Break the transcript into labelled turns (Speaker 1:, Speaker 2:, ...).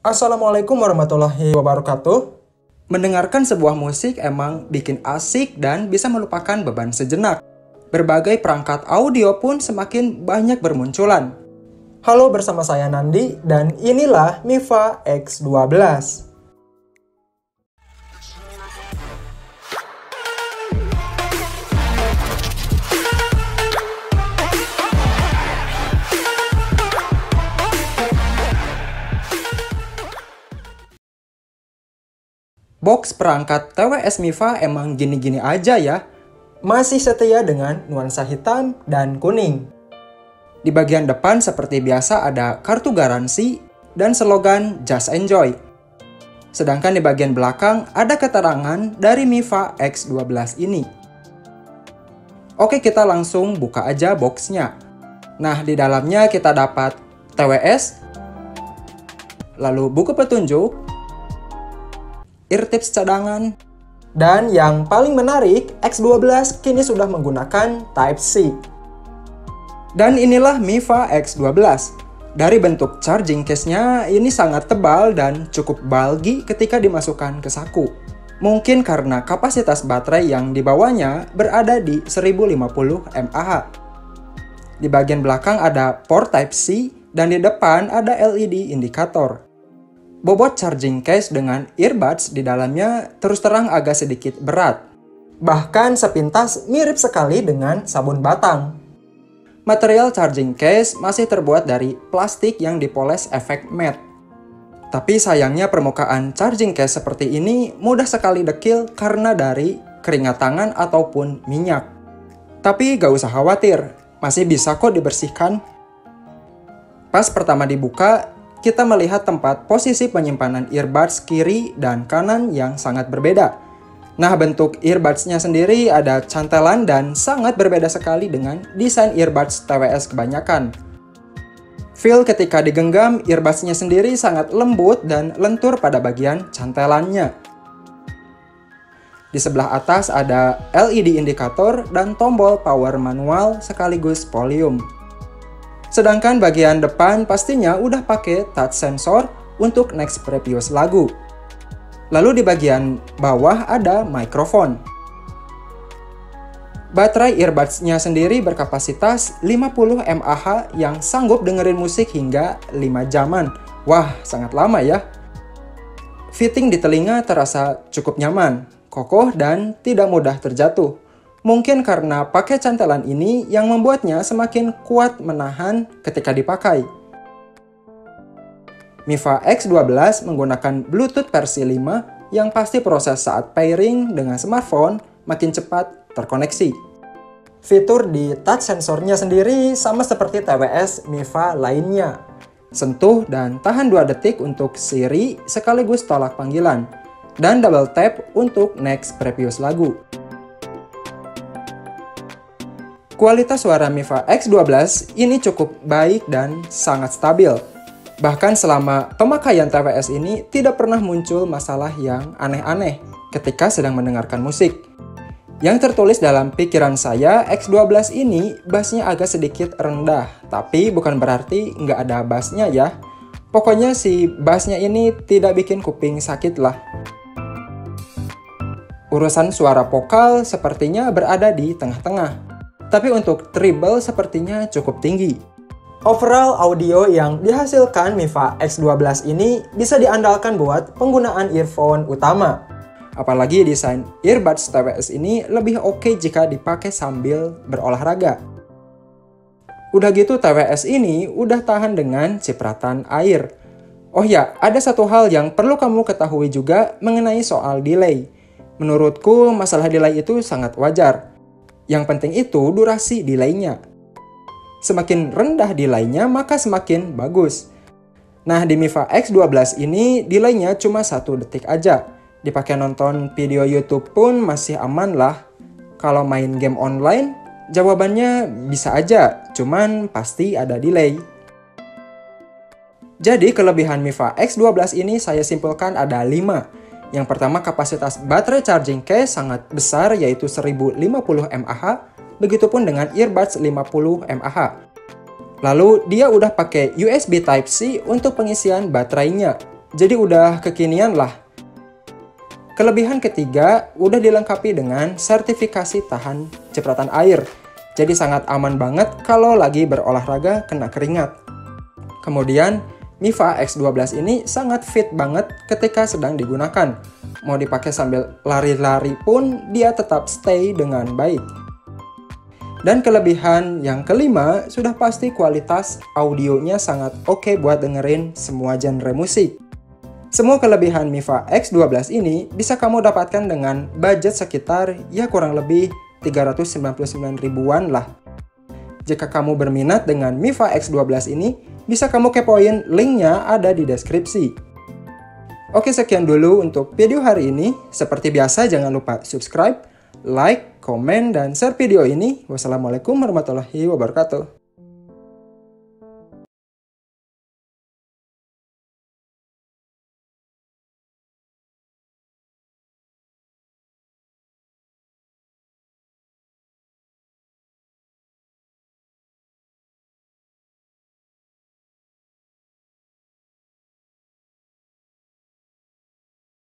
Speaker 1: Assalamualaikum warahmatullahi wabarakatuh. Mendengarkan sebuah musik emang bikin asik dan bisa melupakan beban sejenak. Berbagai perangkat audio pun semakin banyak bermunculan. Halo, bersama saya Nandi dan inilah Miva X12. Box perangkat TWS Miva emang gini-gini aja ya. Masih setia dengan nuansa hitam dan kuning. Di bagian depan seperti biasa ada kartu garansi dan slogan Just Enjoy. Sedangkan di bagian belakang ada keterangan dari Miva X12 ini. Oke, kita langsung buka aja boxnya. Nah, di dalamnya kita dapat TWS, lalu buku petunjuk, ear tips cadangan, dan yang paling menarik, X12 kini sudah menggunakan Type-C. Dan inilah Miva X12. Dari bentuk charging case-nya, ini sangat tebal dan cukup bulky ketika dimasukkan ke saku. Mungkin karena kapasitas baterai yang dibawanya berada di 1050 mAh. Di bagian belakang ada port Type-C dan di depan ada LED indikator. Bobot charging case dengan earbuds di dalamnya terus terang agak sedikit berat. Bahkan sepintas mirip sekali dengan sabun batang. Material charging case masih terbuat dari plastik yang dipoles efek matte. Tapi sayangnya permukaan charging case seperti ini mudah sekali dekil karena dari keringat tangan ataupun minyak. Tapi gak usah khawatir, masih bisa kok dibersihkan. Pas pertama dibuka, kita melihat tempat posisi penyimpanan earbuds kiri dan kanan yang sangat berbeda. Nah, bentuk earbuds-nya sendiri ada cantelan dan sangat berbeda sekali dengan desain earbuds TWS kebanyakan. Feel ketika digenggam, earbuds-nya sendiri sangat lembut dan lentur pada bagian cantelannya. Di sebelah atas ada LED indikator dan tombol power manual sekaligus volume. Sedangkan bagian depan pastinya udah pakai touch sensor untuk next previous lagu. Lalu di bagian bawah ada mikrofon. Baterai earbuds-nya sendiri berkapasitas 50 mAh yang sanggup dengerin musik hingga 5 jaman. Wah, sangat lama ya. Fitting di telinga terasa cukup nyaman, kokoh dan tidak mudah terjatuh. Mungkin karena pakai cantelan ini yang membuatnya semakin kuat menahan ketika dipakai. Miva X12 menggunakan Bluetooth versi 5 yang pasti proses saat pairing dengan smartphone makin cepat terkoneksi. Fitur di touch sensornya sendiri sama seperti TWS Miva lainnya. Sentuh dan tahan 2 detik untuk Siri sekaligus tolak panggilan. Dan double tap untuk next previous lagu. Kualitas suara Miva X12 ini cukup baik dan sangat stabil. Bahkan selama pemakaian TWS ini tidak pernah muncul masalah yang aneh-aneh ketika sedang mendengarkan musik. Yang tertulis dalam pikiran saya, X12 ini bassnya agak sedikit rendah, tapi bukan berarti nggak ada bassnya ya. Pokoknya si bassnya ini tidak bikin kuping sakit lah. Urusan suara vokal sepertinya berada di tengah-tengah. Tapi untuk treble sepertinya cukup tinggi. Overall audio yang dihasilkan Miva X12 ini bisa diandalkan buat penggunaan earphone utama. Apalagi desain earbuds TWS ini lebih oke jika dipakai sambil berolahraga. Udah gitu TWS ini udah tahan dengan cipratan air. Oh ya, ada satu hal yang perlu kamu ketahui juga mengenai soal delay. Menurutku masalah delay itu sangat wajar. Yang penting itu durasi delay-nya. Semakin rendah delay-nya maka semakin bagus. Nah, di Miva X12 ini delay-nya cuma 1 detik aja. Dipakai nonton video YouTube pun masih aman lah. Kalau main game online, jawabannya bisa aja, cuman pasti ada delay. Jadi kelebihan Miva X12 ini saya simpulkan ada 5. Yang pertama, kapasitas baterai charging case sangat besar yaitu 1050 mAh, begitupun dengan earbuds 50 mAh. Lalu dia udah pakai USB Type-C untuk pengisian baterainya. Jadi udah kekinian lah. Kelebihan ketiga, udah dilengkapi dengan sertifikasi tahan cipratan air. Jadi sangat aman banget kalau lagi berolahraga kena keringat. Kemudian, Miva X12 ini sangat fit banget ketika sedang digunakan. Mau dipakai sambil lari-lari pun dia tetap stay dengan baik. Dan kelebihan yang kelima, sudah pasti kualitas audionya sangat oke buat dengerin semua genre musik. Semua kelebihan Miva X12 ini bisa kamu dapatkan dengan budget sekitar ya kurang lebih 399 ribuan lah. Jika kamu berminat dengan Miva X12 ini, bisa kamu kepoin linknya ada di deskripsi. Oke, sekian dulu untuk video hari ini. Seperti biasa jangan lupa subscribe, like, komen, dan share video ini. Wassalamualaikum warahmatullahi wabarakatuh.